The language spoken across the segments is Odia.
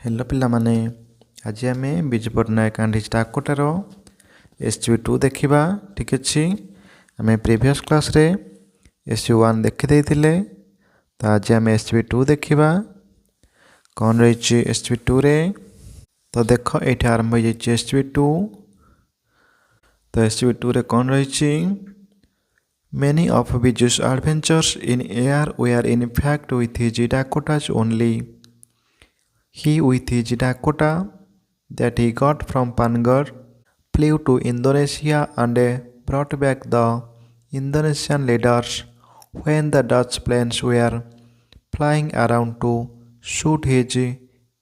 हेलो पिलामाने आज आम विजु पट्टनायक एंड हिज डाकोटार SGB2 देखा ठीक अच्छे आम प्रीवियस क्लास रे SGB1 देखी तो आज आम SGB2 देखा कौन रही SGB2 रे तो देख ये आरंभ हो SGB2 तो SGB2 रे कौन रही Many of Viju's adventures in air were in fact with his Dakotas only. He with his Dakota that he got from Pangar flew to Indonesia and brought back the Indonesian leaders when the Dutch planes were flying around to shoot his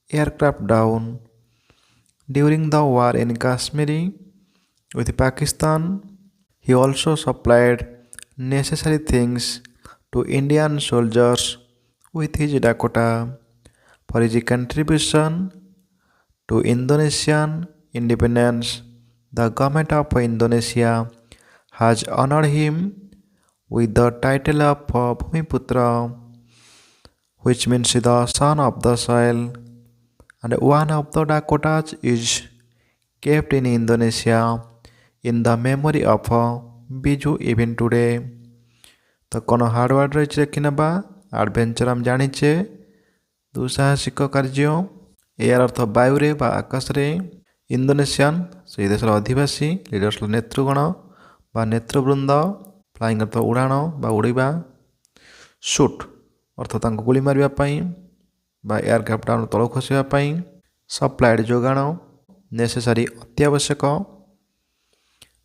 aircraft down. During the war in Kashmir with Pakistan, he also supplied necessary things to Indian soldiers with his Dakota. For his contribution to Indonesian independence, the government of Indonesia has honored him with the title of Bhumiputra, which means the son of the soil, and one of the Dakotas is kept in Indonesia in the memory of Biju even today. तो कौन हार्डवर्ड रही देखी ना एडभेंचर आम जाचे दुसाहसिक कार्य एयर अर्थ वायुरे बा आकाश रे इंडोनेशियन से देशर अधिवासी लीडर्स नेतृगण बा नेतृवृंद फ्लाइंग अर्थ उड़ाण बा उड़ीबा शूट अर्थ गुली मारिबापी बा एयरक्राफ्ट डाउन तल खसापी सप्लाइड जोगाण नेसेसारी अत्यावश्यक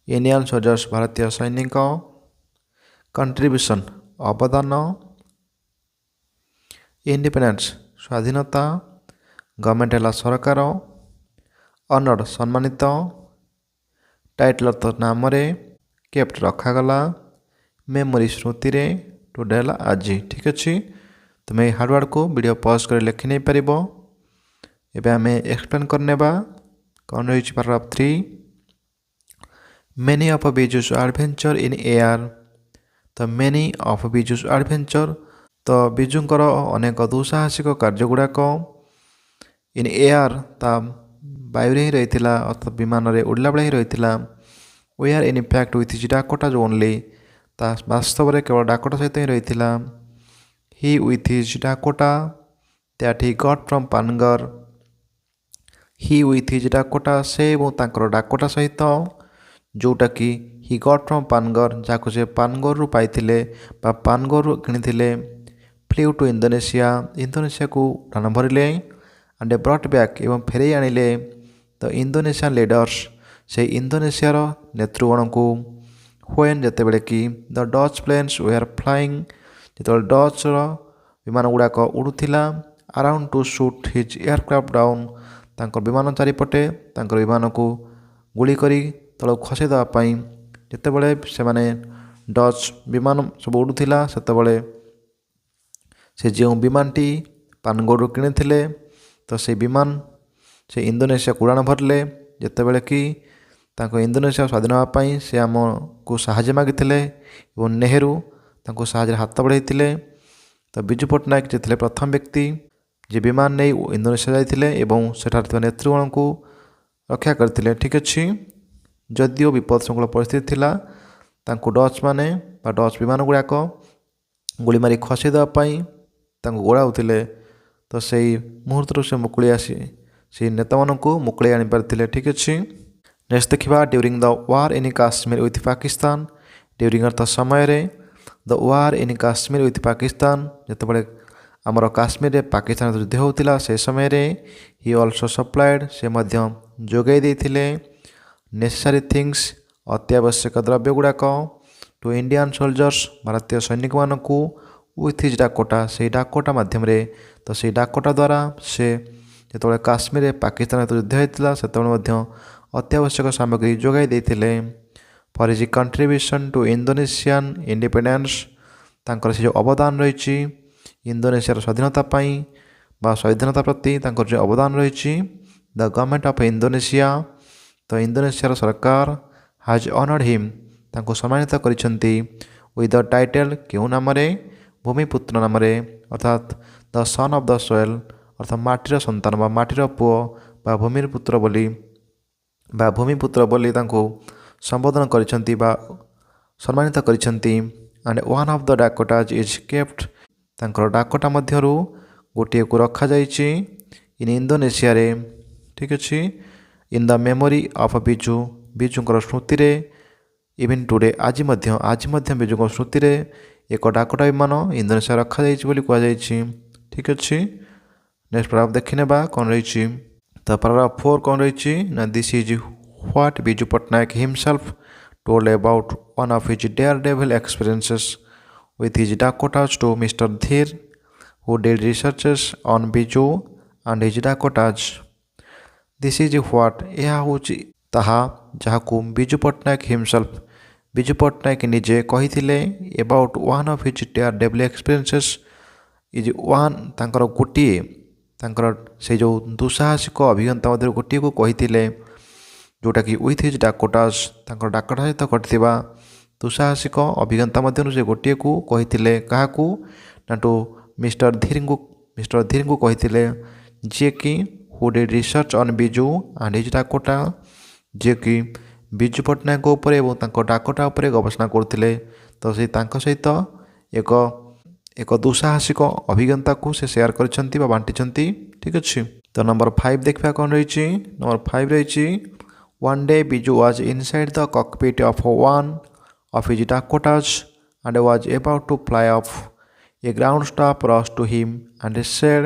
इंडियन सोल्जर्स भारतीय सैनिक कंट्रीब्यूशन अवदान इंडिपेंडेंस स्वाधीनता गवर्नमेंट है सरकार ऑनर्ड सम्मानित टाइटल अर्थ नाम केप्ट रखागला मेमोरी स्मृति रे टुडे है आज ठीक अच्छे तुम ये हार्डवर्ड को वीडियो पॉज कर लिखि नहीं पार एवं आम एक्सप्लेन करने कौन रही paragraph 3 many of Biju's adventure in air तो मेनी ऑफ बिजुस एडवेंचर तो बिजुंकर अनेक दुसाहसिक कार्य गुड़ाक इन एयर ता वायु ही रही अर्थात विमान रे उड़ला बेले ही रही we are in fact with his Dakota only ता वास्तव में केवल डाकोटा सहित ही रही he with his Dakota that he got from पानगर ही विथ हिज डाकोटा से और डाकोटा सहित जोटा कि ही गॉट फ्रॉम पानगर जहाँ से पानगर रु पाइथिले बा पानगर रु किनिथिले फ्ल्यू टू इंडोनेशिया को उड़ान भरिले एंड ब्रॉट बैक एवं फेरे आनिले द इंडोनेशियन लीडर्स से इंडोनेशियार नेतृगण को व्हेन जते बेले कि the Dutch planes were flying जो डच विमान गुड़ाक उड़ूला around to shoot his aircraft down तांकर विमान चारिपटे तांकर विमान को गुली करी तल खसई देवाई जितेबले से माने डच विमान सब उड़ूला सेतबले से जो विमानटी पानगढ़ किणी तो से विमान से इंडोनेशिया उड़ान भरले जितेबले कि इंडोनेशिया स्वाधीन होगापाई से आम को साहाय्य मागिले और नेहरू तांको साहाय्य हाथ बढ़ाई तो बिजु पट्टनायक जे थे प्रथम व्यक्ति जे विमान नहीं इंडोनेशिया जाते सेठार नेतृगण को रक्षा करते ठीक अच्छे जदिओ विपद संकुल परिस्थिति थिला तांको डच माने बा डच विमान गुड़ाक गुली मारी खसई देवाई गोड़ाऊले तो से मुहूर्त से मुकुली आसी से नेता मान को मुकुली आनी पारे ठीक अच्छे नेक्स्ट देखा during the war in Kashmir with Pakistan during अर्थ समय the war in Kashmir with Pakistan जितेबाला आमर काश्मीर पाकिस्तान युद्ध होता से समय ही ऑल्सो सप्लाइड से जोगाई देते नेसेसारी थिंग्स अत्यावश्यक द्रव्य गुड़ाक टू इंडियन सोल्जर्स भारतीय सैनिक मान को विथ हिज डाकोटा से डाकोटा मध्यम तो से डाकोटा द्वारा से जो काश्मीर पाकिस्तान युद्ध होता से अत्यावश्यक सामग्री जोगाई देते for his contribution to Indonesian independence तांकर से जो अवदान रही इंडोनेशियार स्वाधीनता बा स्वाधीनता प्रति जो अवदान रही द गवर्नमेंट ऑफ इंडोनेशिया तो इंडोनेशियार सरकार हाज ऑनर्ड हिम तांको सम्मानित करिसेंती विथ द टाइटल क्यों नाम भूमिपुत्र नाम अर्थात the son of the soil ଅର୍ଥାତ୍ ମାଟିର ସନ୍ତାନ ବା ମାଟିର ପୁଅ ବା ଭୂମିର ପୁତ୍ର ବୋଲି ତାଙ୍କୁ ସମ୍ବୋଧନ କରିଛନ୍ତି ବା ସମ୍ମାନିତ କରିଛନ୍ତି। And one of the Dakotas is kept, ତାଙ୍କର ଡାକୋଟା ମଧ୍ୟରୁ ଗୋଟିଏକୁ ରଖାଯାଇଛି ଇନ୍ ଇଣ୍ଡୋନେସିଆରେ। ଠିକ୍ ଅଛି। In the memory of Biju, ବିଜୁଙ୍କର ସ୍ମୃତିରେ। ଇଭିନ୍ ଟୁଡେ, ଆଜି ମଧ୍ୟ ବିଜୁଙ୍କ ସ୍ମୃତିରେ ଏକ ଡାକୋଟା ବିମାନ ଇଣ୍ଡୋନେସିଆ ରଖାଯାଇଛି ବୋଲି କୁହାଯାଇଛି। ଠିକ୍ ଅଛି। ନେକ୍ସଟ ପାରାଗ୍ରାଫ ଦେଖିନେବା କ'ଣ ରହିଛି। ତ ପାରାଗ୍ରାଫ 4 କ'ଣ ରହିଛି ନା this is what Biju Patnaik himself told about one of his daredevil experiences with his Dakotas to Mr. Dhir, who did researches on Biju and his Dakotas. This is what, ଏହା ହେଉଛି ତାହା ଯାହାକୁ ବିଜୁ ପଟ୍ଟନାୟକ ହିମସେଲ୍ଫ, ବିଜୁ ପଟ୍ଟନାୟକ ନିଜେ କହିଥିଲେ about one of his daredevil experiences is one, ତାଙ୍କର ସେ ଯେଉଁ ଦୁଃସାହସିକ ଅଭିଜ୍ଞତା ମଧ୍ୟରୁ ଗୋଟିଏକୁ କହିଥିଲେ, ଯେଉଁଟାକି ୱିଥ୍ ହିଜ୍ ଡାକୋଟାସ୍, ତାଙ୍କର ଡାକୋଟା ସହିତ ଘଟିଥିବା ଦୁଃସାହସିକ ଅଭିଜ୍ଞତା ମଧ୍ୟରୁ ସେ ଗୋଟିଏକୁ କହିଥିଲେ। କାହାକୁ ନା ଟୁ ମିଷ୍ଟର ଧୀରଙ୍କୁ କହିଥିଲେ, ଯିଏକି who did research on Biju and his Dakota, ଯିଏକି ବିଜୁ ପଟ୍ଟନାୟକଙ୍କ ଉପରେ ଏବଂ ତାଙ୍କ ଡାକୋଟା ଉପରେ ଗବେଷଣା କରୁଥିଲେ। ତ ସେ ତାଙ୍କ ସହିତ ଏକ ଦୁଃସାହସିକ ଅଭିଜ୍ଞତାକୁ ସେ ସେୟାର କରିଛନ୍ତି ବା ବାଣ୍ଟିଛନ୍ତି। ଠିକ୍ ଅଛି। ତ ନମ୍ବର 5 ଦେଖିବା କ'ଣ ରହିଛି। ନମ୍ବର 5 ରହିଛି one day Biju was inside the cockpit of one of his Dakotas and was about to fly off. A ground staff rushed to him and said,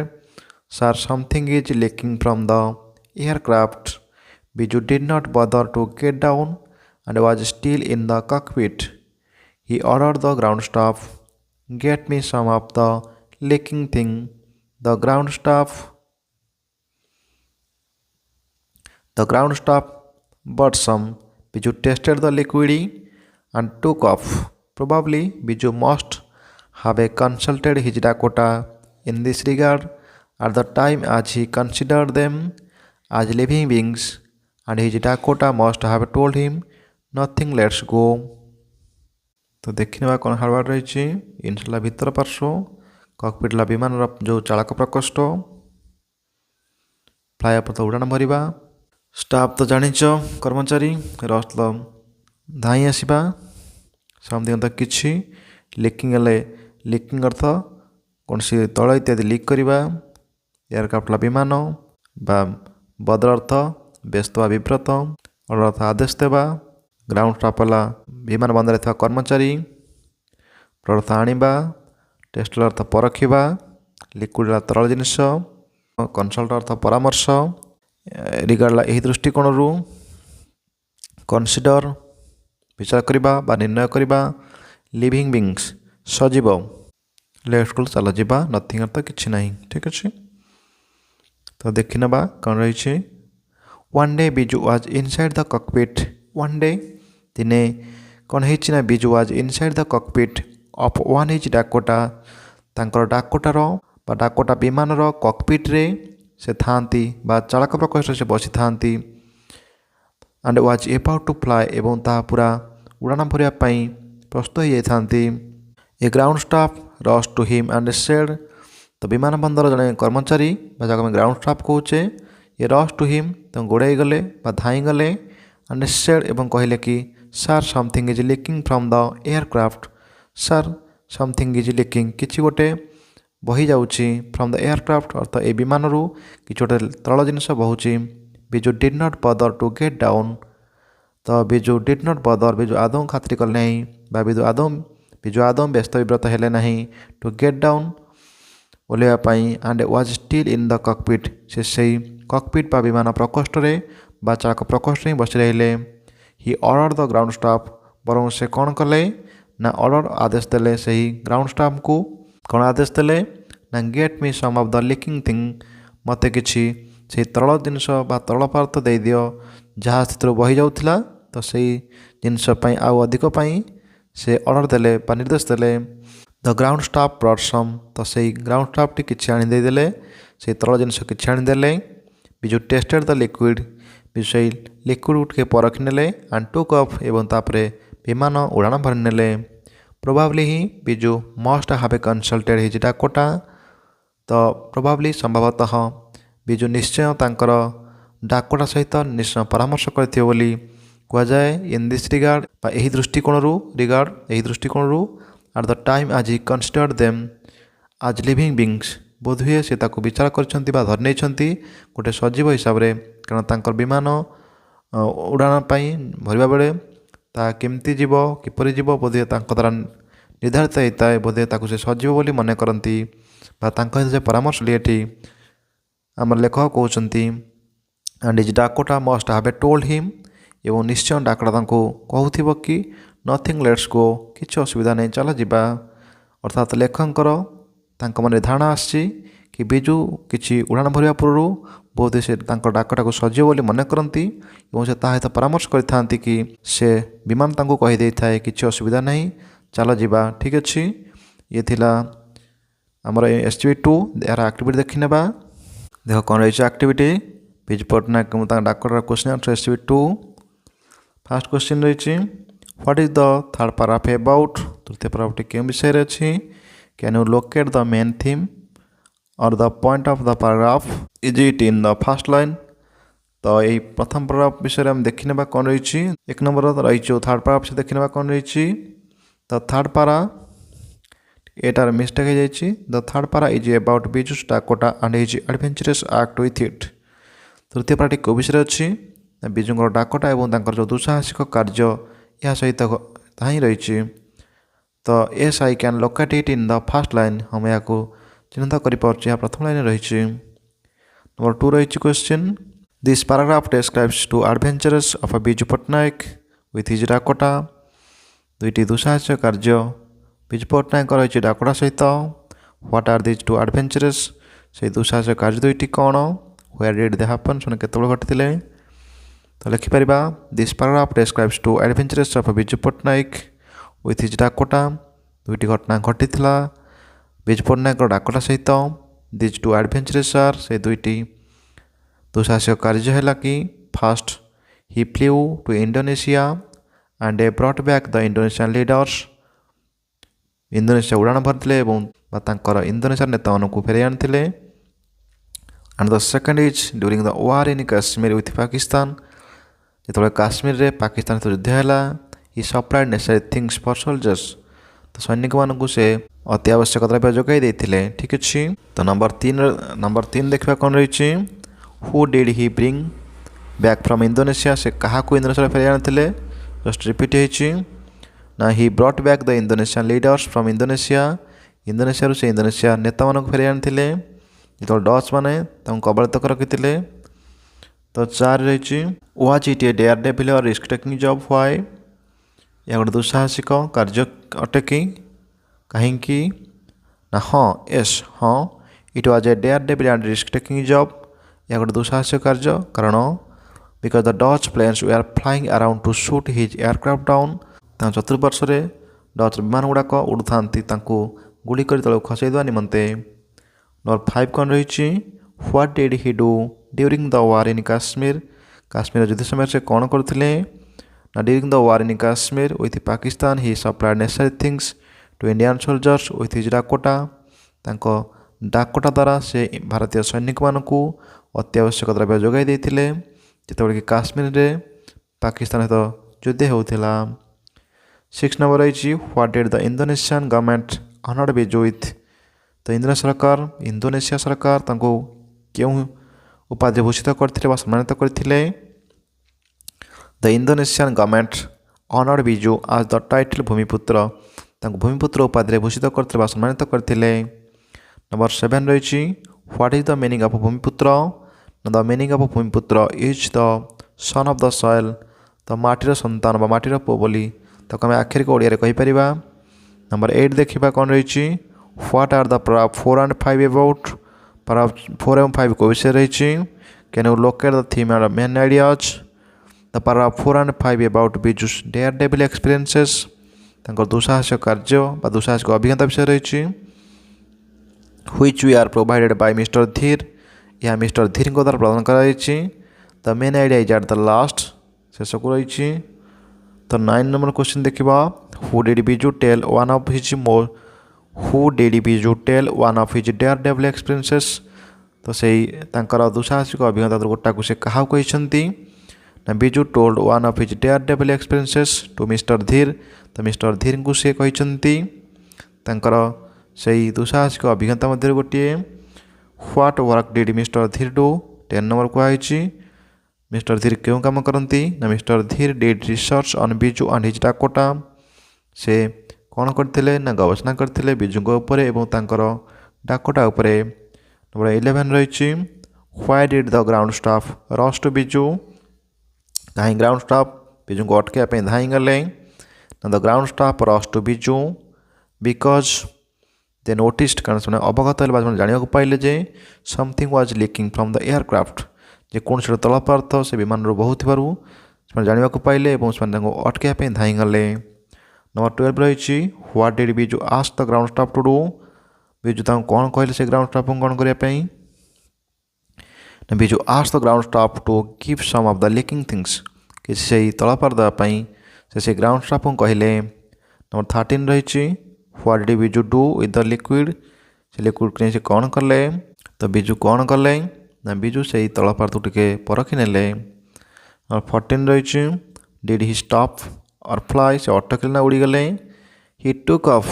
"Sir, something is leaking from the aircraft." Biju did not bother to get down and was still in the cockpit. He ordered the ground staff, "Get me some of the leaking thing." The ground staff bought some. Biju tasted the liquid and took off. Probably Biju must have consulted his Dakota in this regard at the time, as he considered them as living beings, and his Dakota must have told him nothing. Let's go. ତ ଦେଖିନେବା କ'ଣ ହାର୍ଡୱାର୍ଡ ରହିଛି। ଇନ୍ସ ହେଲା ଭିତର ପାର୍ଶ୍ୱ, କକପିଟ୍ ହେଲା ବିମାନର ଯେଉଁ ଚାଳକ ପ୍ରକୋଷ୍ଠ, ଫ୍ଲାଏ ଅଫ୍ ତ ଉଡ଼ାଣ ଭରିବା, ଷ୍ଟାଫ୍ ତ ଜାଣିଛ କର୍ମଚାରୀ, ରଷ୍ଟ ଧାଇଁ ଆସିବା, ସମଥିଙ୍ଗ ତ କିଛି, ଲିକିଂ ହେଲେ ଲିକିଂ ଅର୍ଥ କୌଣସି ତୈଳ ଇତ୍ୟାଦି ଲିକ୍ କରିବା, ଏୟାରକ୍ରାଫ୍ଟ ହେଲା ବିମାନ ବା ବଦଳ ଅର୍ଥ ବ୍ୟସ୍ତ ବା ବିବ୍ରତ, ଅର୍ଡର ଅର୍ଥ ଆଦେଶ ଦେବା, ଗ୍ରାଉଣ୍ଡ ଷ୍ଟାଫ୍ ହେଲା ବିମାନ ବନ୍ଦରରେ ଥିବା କର୍ମଚାରୀ, ଅର୍ଥ ଆଣିବା, ଟେଷ୍ଟ ଅର୍ଥ ପରଖିବା, ଲିକ୍ୱିଡ଼ ହେଲା ତରଳ ଜିନିଷ, କନସଲ୍ଟ ଅର୍ଥ ପରାମର୍ଶ, ରିଗାର୍ଡ ଏହି ଦୃଷ୍ଟିକୋଣରୁ, କନସିଡର ବିଚାର କରିବା ବା ନିର୍ଣ୍ଣୟ କରିବା, ଲିଭିଂ ବିଙ୍ଗସ୍ ସଜୀବ, ଲେଟ୍ସ ଚାଲ ଯିବା, ନଥିଙ୍ଗ ଅର୍ଥ କିଛି ନାହିଁ। ଠିକ୍ ଅଛି। ତ ଦେଖିନେବା କ'ଣ ରହିଛି। One day Biju was inside the cockpit. One day ଦିନେ କ'ଣ ହେଇଛି ନା Biju was inside the cockpit of one his Dakota, ତାଙ୍କର ଡାକୋଟାର ବା ଡାକୋଟା ବିମାନର କକପିଟ୍ରେ ସେ ଥାଆନ୍ତି ବା ଚାଳକ ପ୍ରକୋଷ୍ଠରେ ସେ ବସିଥାନ୍ତି। And was about to fly, ଏବଂ ତାହା ପୁରା ଉଡ଼ାଣ ଭରିବା ପାଇଁ ପ୍ରସ୍ତୁତ ହୋଇଯାଇଥାନ୍ତି। A ground staff rushed to him and said, ତ ବିମାନ ବନ୍ଦର ଜଣେ କର୍ମଚାରୀ ବା ଯାହାକୁ ଆମେ ଗ୍ରାଉଣ୍ଡ ଷ୍ଟାଫ୍ କହୁଛେ, ଏ ରସ୍ ଟୁ ହିମ୍ ତାଙ୍କୁ ଗୋଡ଼ାଇ ଗଲେ ବା ଧାଇଁ ଗଲେ, ଆଣ୍ଡ ସେଡ୍ ଏବଂ କହିଲେ କି sir something is leaking from the aircraft. Sir something is leaking, କିଛି ଗୋଟେ ବହିଯାଉଛି, ଫ୍ରମ୍ ଦ ଏୟାରକ୍ରାଫ୍ଟ ଅର୍ଥ ଏ ବିମାନରୁ କିଛି ଗୋଟେ ତରଳ ଜିନିଷ ବହୁଛି। Biju did not bother to get down, ତ Biju did not bother, Biju ଆଦୌ ଖାତିର କଲେ ନାହିଁ ବା ବିଜୁ ଆଦୌ ବ୍ୟସ୍ତ ବିବ୍ରତ ହେଲେ ନାହିଁ, ଟୁ ଗେଟ୍ ଡାଉନ୍ ଓହ୍ଲାଇବା ପାଇଁ, and was steel in the cockpit, ସେ ସେଇ କକପିଟ୍ ବା ବିମାନ ପ୍ରକୋଷ୍ଠରେ ବା ଚାଳକ ପ୍ରକୋଷ୍ଠରେ ହିଁ ବସି ରହିଲେ। ହି ଅର୍ଡର ଦ ଗ୍ରାଉଣ୍ଡ ଷ୍ଟାଫ୍, ବରଂ ସେ କ'ଣ କଲେ ନା ଅର୍ଡର ଆଦେଶ ଦେଲେ ସେହି ଗ୍ରାଉଣ୍ଡ ଷ୍ଟାଫ୍ଙ୍କୁ, କ'ଣ ଆଦେଶ ଦେଲେ ନା ଗେଟ୍ ମି ସମ୍ ଅଫ୍ ଦ ଲିକିଂ ଥିଙ୍ଗ, ମୋତେ କିଛି ସେହି ତରଳ ଜିନିଷ ବା ତରଳ ପଦାର୍ଥ ଦେଇଦିଅ ଯାହା ସେଥିରୁ ବହିଯାଉଥିଲା, ତ ସେଇ ଜିନିଷ ପାଇଁ ଆଉ ଅଧିକ ପାଇଁ ସେ ଅର୍ଡ଼ର ଦେଲେ ବା ନିର୍ଦ୍ଦେଶ ଦେଲେ। ଦ ଗ୍ରାଉଣ୍ଡ ଷ୍ଟାଫ୍ ବ୍ରଟ୍ ସମ୍, ତ ସେଇ ଗ୍ରାଉଣ୍ଡ ଷ୍ଟାଫ୍ଟି କିଛି ଆଣି ଦେଇଦେଲେ, ସେଇ ତରଳ ଜିନିଷ କିଛି ଆଣିଦେଲେ। ବିଜୁ ଟେଷ୍ଟେଡ୍ ଦ ଲିକ୍ୱିଡ଼, ବିଜୁ ସେଇ ଲିକ୍ୱିଡ଼କୁ ଟିକେ ପରଖି ନେଲେ, ଆଣ୍ଡ ଟୁକ୍ ଅଫ୍, ଏବଂ ତାପରେ ବିମାନ ଉଡ଼ାଣ ଭରି ନେଲେ। ପ୍ରୋବାବ୍ଲି ହିଁ ବିଜୁ ମଷ୍ଟ ହାଭ୍ କନସଲ୍ଟେଡ୍ ହିଜ୍ ଡାକୋଟା, ତ ପ୍ରୋବାବ୍ଲି ସମ୍ଭବତଃ ବିଜୁ ନିଶ୍ଚୟ ତାଙ୍କର ଡାକଟା ସହିତ ନିଶ୍ଚୟ ପରାମର୍ଶ କରିଥିବେ ବୋଲି କୁହାଯାଏ। ଇନ୍ ଦିସ୍ ରିଗାର୍ଡ଼ ବା ଏହି ଦୃଷ୍ଟିକୋଣରୁ at the time as he considered them as living beings, ବୋଧହୁଏ ସେ ତାକୁ ବିଚାର କରିଛନ୍ତି ବା ଧରି ନେଇଛନ୍ତି ଗୋଟେ ସଜୀବ ହିସାବରେ, କାରଣ ତାଙ୍କର ବିମାନ ଉଡ଼ାଣ ପାଇଁ ଭରିବା ବେଳେ ତାହା କେମିତି ଯିବ, କିପରି ଯିବ, ବୋଧହୁଏ ତାଙ୍କ ଦ୍ୱାରା ନିର୍ଦ୍ଧାରିତ ହୋଇଥାଏ। ବୋଧହୁଏ ତାକୁ ସେ ସଜୀବ ବୋଲି ମନେ କରନ୍ତି ବା ତାଙ୍କ ଯେ ପରାମର୍ଶ ଏଠି ଆମର ଲେଖକ କହୁଛନ୍ତି and is Dakota must have told him, ଏବଂ ନିଶ୍ଚୟ ଡାକୋଟା ତାଙ୍କୁ କହୁଥିବ କି ନଥିଙ୍ଗ ଲେଟ୍ସ ଗୋ, କିଛି ଅସୁବିଧା ନାହିଁ, ଚାଲ ଯିବା। ଅର୍ଥାତ୍ ଲେଖକଙ୍କର ତାଙ୍କ ମନରେ ଧାରଣା ଆସିଛି କି ବିଜୁ କିଛି ଉଡ଼ାଣ ଭରିବା ପୂର୍ବରୁ ବୋଧହୁଏ ସେ ତାଙ୍କ ଡାକଟାକୁ ସଜୀବ ବୋଲି ମନେ କରନ୍ତି ଏବଂ ସେ ତାହା ସହିତ ପରାମର୍ଶ କରିଥାନ୍ତି କି ସେ ବିମାନ ତାଙ୍କୁ କହିଦେଇଥାଏ କିଛି ଅସୁବିଧା ନାହିଁ, ଚାଲ ଯିବା, ଠିକ୍ ଅଛି। ଇଏ ଥିଲା ଆମର SGV2। ଏହାର ଆକ୍ଟିଭିଟି ଦେଖିନେବା। ଦେଖ କ'ଣ ରହିଛି ଆକ୍ଟିଭିଟି। ବିଜୁ ପଟ୍ଟନାୟକ ଏବଂ ତାଙ୍କ ଡାକଟାର question answer SGV2। First question ରହିଛି what is the third paragraph about. ତୃତୀୟ ପାରାଗ୍ରାଫଟି କେଉଁ ବିଷୟରେ ଅଛି। Can you locate the main theme or the point of the paragraph, is it in the first line. ତ ଏଇ ପ୍ରଥମ ପାରାଗ୍ରାଫ ବିଷୟରେ ଆମେ ଦେଖିନେବା କ'ଣ ରହିଛି। ଏକ ନମ୍ବର ରହିଛି ଥାର୍ଡ଼ ପାରାଗ୍ରାଫ ବିଷୟରେ ଦେଖିନେବା କ'ଣ ରହିଛି। ଦ ଥାର୍ଡ଼ ପାରା, ଏଟାର ମିଷ୍ଟେକ୍ ହେଇଯାଇଛି। The third para is about Biju's Dakota and his adventurous act with it. ତୃତୀୟ ପାରାଟି କେଉଁ ବିଷୟରେ ଅଛି। ବିଜୁଙ୍କର ଡାକଟା ଏବଂ ତାଙ୍କର ଯେଉଁ ଦୁଃସାହସିକ କାର୍ଯ୍ୟ ଏହା ସହିତ ତାହା ହିଁ ରହିଛି। ତ yes I can locate it in the first line. ହଁ ମୁଁ ଏହାକୁ ଚିହ୍ନିତ କରିପାରୁଛି, ଏହା ପ୍ରଥମ ଲାଇନ୍ରେ ରହିଛି। ନମ୍ବର 2 ରହିଛି question this paragraph describes two adventures of Biju Patnaik with his Dakota. ଦୁଇଟି ଦୁଃସାହସିକ କାର୍ଯ୍ୟ ବିଜୁ ପଟ୍ଟନାୟକ ରହିଛି ଡାକୋଟା ସହିତ। What are these two adventures, ସେହି ଦୁଃସାହସିକ କାର୍ଯ୍ୟ ଦୁଇଟି କ'ଣ। ହ୍ୱେର୍ ଡିଡ୍ ଦେ ହାପନ୍, ସେମାନେ କେତେବେଳେ ଘଟିଥିଲେ। ତ ଲେଖିପାରିବା this paragraph describes two adventures of Biju Patnaik with his Dakota. ଦୁଇଟି ଘଟଣା ଘଟିଥିଲା ବିଜୁ ପଟ୍ଟନାୟକର ଡାକଟା ସହିତ। ଦିଜ୍ ଟୁ ଆଡ଼ଭେଞ୍ଚରସ୍ ଆର୍, ସେ ଦୁଇଟି ଦୁଃସାହସିକ କାର୍ଯ୍ୟ ହେଲା କି first he flew to Indonesia and brought back the Indonesian leaders. Indonesia ଉଡ଼ାଣ ଭରିଥିଲେ ଏବଂ ବା ତାଙ୍କର ଇଣ୍ଡୋନେସିଆର ନେତାମାନଙ୍କୁ ଫେରାଇ ଆଣିଥିଲେ। And the second is during the war in Kashmir with Pakistan. ଯେତେବେଳେ କାଶ୍ମୀରରେ ପାକିସ୍ତାନ ସହିତ ଯୁଦ୍ଧ ହେଲା, he supplied necessary things for soldiers. ତ ସୈନିକମାନଙ୍କୁ ସେ ଅତି ଆବଶ୍ୟକ ଦ୍ରବ୍ୟ ଯୋଗାଇ ଦେଇଥିଲେ, ଠିକ୍ ଅଛି। ତ ନମ୍ବର 3 ଦେଖିବା କ'ଣ ରହିଛି। Who did he bring back from Indonesia, ସେ କାହାକୁ ଇଣ୍ଡୋନେସିଆରେ ଫେରାଇ ଆଣିଥିଲେ। ଜଷ୍ଟ ରିପିଟ୍ ହେଇଛି ନା he brought back the Indonesian leaders from Indonesia. ଇଣ୍ଡୋନେସିଆରୁ ସେ ଇଣ୍ଡୋନେସିଆ ନେତାମାନଙ୍କୁ ଫେରାଇ ଆଣିଥିଲେ ଯେତେବେଳେ ଡଚ୍ ମାନେ ତାଙ୍କୁ କବଳିତ ରଖିଥିଲେ। ତ 4 ରହିଛି was it a daredevil or risk taking job, why. ଏହା ଗୋଟେ ଦୁଃସାହସିକ କାର୍ଯ୍ୟ ଅଟେ କି, କାହିଁକି ନା ହଁ ଏସ୍ ହଁ it was a daredevil and risk taking job. ଏହା ଗୋଟେ ଦୁଃସାହସିକ କାର୍ଯ୍ୟ କାରଣ because the Dutch planes were flying around to shoot his aircraft down. ତାଙ୍କ ଚତୁଃପାର୍ଶ୍ୱରେ ଡଚ୍ ବିମାନ ଗୁଡ଼ାକ ଉଡ଼ୁଥାନ୍ତି ତାଙ୍କୁ ଗୁଳି କରି ତଳକୁ ଖସାଇଦେବା ନିମନ୍ତେ। ନମ୍ବର 5 କ'ଣ ରହିଛି। What did he do during the war in Kashmir. Kashmir ଯୁଦ୍ଧ ସମୟରେ ସେ କ'ଣ କରୁଥିଲେ ନା during the war in Kashmir with Pakistan he supplied necessary things to Indian soldiers with his Dakota. ତାଙ୍କ ଡାକୋଟା ଦ୍ୱାରା ସେ ଭାରତୀୟ ସୈନିକମାନଙ୍କୁ ଅତ୍ୟାବଶ୍ୟକ ଦ୍ରବ୍ୟ ଯୋଗାଇ ଦେଇଥିଲେ ଯେତେବେଳେ କି କାଶ୍ମୀରରେ ପାକିସ୍ତାନ ସହିତ ଯୁଦ୍ଧ ହେଉଥିଲା। 6 ନମ୍ବର ରହିଛି what did the Indonesian government honoured Biju with. ତ ଇଣ୍ଡୋନେସିଆ ସରକାର ତାଙ୍କୁ କେଉଁ ଉପାଧି ଭୂଷିତ କରିଥିଲେ ବା ସମ୍ମାନିତ କରିଥିଲେ। The Indonesian government honoured Biju as the title Bhumiputra. ତାଙ୍କୁ ଭୂମିପୁତ୍ର ଉପାଧିରେ ଭୂଷିତ କରିଥିଲେ ବା ସମ୍ମାନିତ କରିଥିଲେ। ନମ୍ବର 7 ରହିଛି what is the meaning of Bhumiputra. The meaning of Bhumiputra is the son of the soil. ତ ମାଟିର ସନ୍ତାନ ବା ମାଟିର ପୁଅ ବୋଲି ତାକୁ ଆମେ ଆକ୍ଷରିକ ଓଡ଼ିଆରେ କହିପାରିବା। ନମ୍ବର 8 ଦେଖିବା କ'ଣ ରହିଛି। What are the paragraph 4 and 5 about. Paragraph 4 ଏବଂ 5 କେଉଁ ବିଷୟରେ ରହିଛି। Can you locate the theme and main ideas. The paragraph 4 and 5 about Biju's daredevil experiences. ତାଙ୍କର ଦୁଃସାହସିକ କାର୍ଯ୍ୟ ବା ଦୁଃସାହସିକ ଅଭିଜ୍ଞତା ବିଷୟରେ ରହିଛି। Which we are provided by mister Dhir. ଏହା ମିଷ୍ଟର ଧୀରଙ୍କ ଦ୍ୱାରା ପ୍ରଦାନ କରାଯାଇଛି। The main idea is at the last, ଶେଷକୁ ରହିଛି। ତ 9 ନମ୍ବର କ୍ୱେଶ୍ଚିନ୍ ଦେଖିବା। Who did Biju tell one of his who did Biju tell one of his daredevil experiences तो से दुसाहसिक अभिज्ञता गोटा को से क्या कहते ना Biju told one of his daredevil experiences to mister Dhir तो मिस्टर धीर को सी कहते से दुसाहसिक अभिज्ञता मध्य गोटे व्हाट वर्क डिड मिस्टर धीर डू 10 नंबर कहुई मिस्टर धीर क्यों काम करती ना मिस्टर धीर did research on Biju and his Dakota से कौन करते ना गवेषणा करते बिजु डाकोटा उपरे नंबर 11 रही why did the ground staff rush to Biju कहीं ग्राउंड स्टाफ बिजु को अटकाइवाई धाई गले the ground staff rush to Biju because they noticed कारण से अवगत है जाना पाइले जे something was leaking from the aircraft जे कौन से तल पदार्थ से विमान बहुत जाना पाइले अटकाइवाई धाई गले नंबर 12 रही what did Biju ask the ground staff to do Biju कौन कहले से ग्राउंड स्टाफ को कौन करने Biju ask the ground staff to give some of the leaking things किसी से तल पदार्थ से ग्राउंड स्टाफ को कहले नंबर 13 रही what did Biju do with the liquid से लिक्विड से कौन कले तो बिजु कौन कले ना बिजु से तल पदार्थ टे परखी नेले नंबर 14 रही did he stop or fly से अटकिल ना उड़ीगले he took off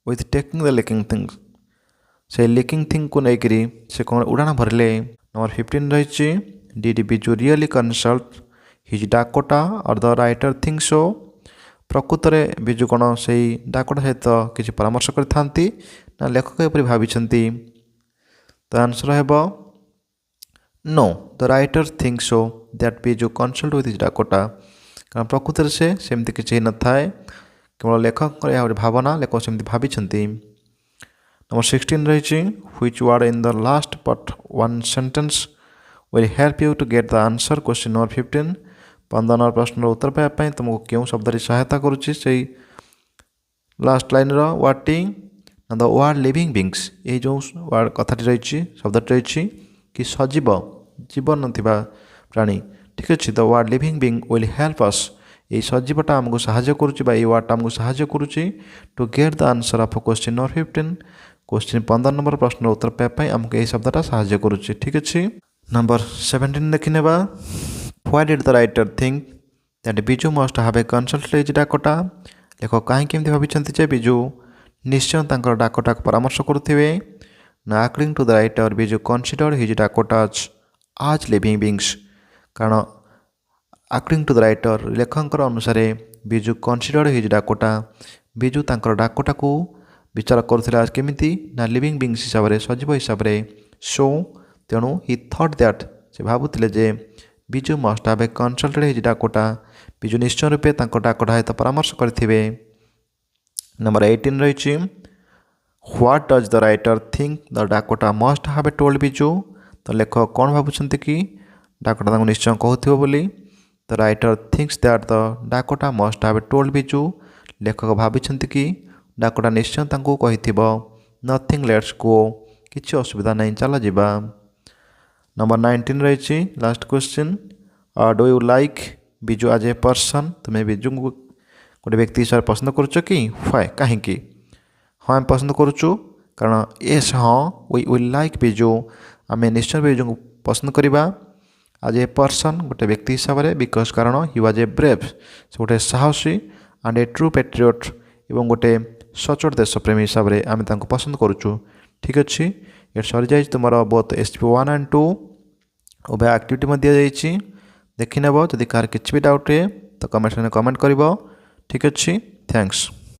with taking the leaking things से लीकिंग थिंग को लेकर से कौन उड़ाना भरले नंबर 15 रही did Biju really consult his Dakota or the writer think so प्रकृत में बिजु कौन से डाकोटा सहित किसी परामर्श करते ना लेखक एपरी भावी तो आंसर है know the writer think so that Biju consult with his Dakota कारण प्रकृत से सेमती किसी न थाए केवल लेखक भावना लेखक सेमती भावी नंबर 16 रही which word in the last but one sentence will help you to get the answer question number 15 15 number प्रश्न उत्तर पाइबा तुमको क्यों शब्द सहायता करुच्ची से last line waiting the word living beings ये जो वर्ड कथाटी रही शब्दटी रही कि सजीव जीवन नथिबा प्राणी ठीक अच्छे the word living being will help us ये सजीवटा आमको साहाय्य करुच्ची ये वर्डटा आमको साहाय्य करुच्ची to get the answer of question number 15 question 15 number प्रश्न उत्तर पाइबा आमको यही शब्दटा साहाय्य करुच्ची ठीक अच्छे नंबर 17 देखने why did the writer think that Biju must have a consulted his Dakota लेखक कहीं भाई बिजु निश्चय डाकोटा को परामर्श करुवे ना according to the writer Biju consider his Dakotas as living beings कारण अकॉर्डिंग टू द राइटर लेखक अनुसार Biju consider his Dakota Biju Dakota को विचार करुला केमिति ना लिविंग बींग्स हिसाब से सजीव हिसाब से सो तेणु ही थॉट दैट से भावुले जे Biju must have a consulted his Dakota Biju निश्चय रूपे डाकोटा सहित परामर्श करेंगे नंबर 18 रही what does the writer think the Dakota must have a told Biju तो लेखक कौन भावुंट कि डाकोटा निश्चय कहूथो बोली the writer thinks that the Dakota must have a told Biju लेखक भावी कि डाकोटा निश्चय कही नथिंग लेट्स गो किसी असुविधा नहीं चल जा नंबर 19 रही last question do you like Biju as a person तुम्हें बिजु गोटे व्यक्ति हिसाब से पसंद करुच कि व्हाई कहीं हाँ आम पसंद करुचु कारण एस हाँ वी विल लाइक बिजु आम निश्चय बिजु को पसंद करवा एज ए पर्सन गोटे व्यक्ति हिसाब से बिकज कारण ही वाज ए ब्रेव से गोटे साहसी एंड ए ट्रू पेट्रियट एवं गोटे सचोट देशप्रेमी हिसाब से आम पसंद करुचु ठीक अच्छे ये सरी जाए तुम बोथ SP1 एंड 2 उभय एक्टिविटी दी जाइए देखी नेब जदि कहार किसी भी डाउट है तो कमेंट सेक्शन में कमेंट कर ठीक अच्छे थैंक्स।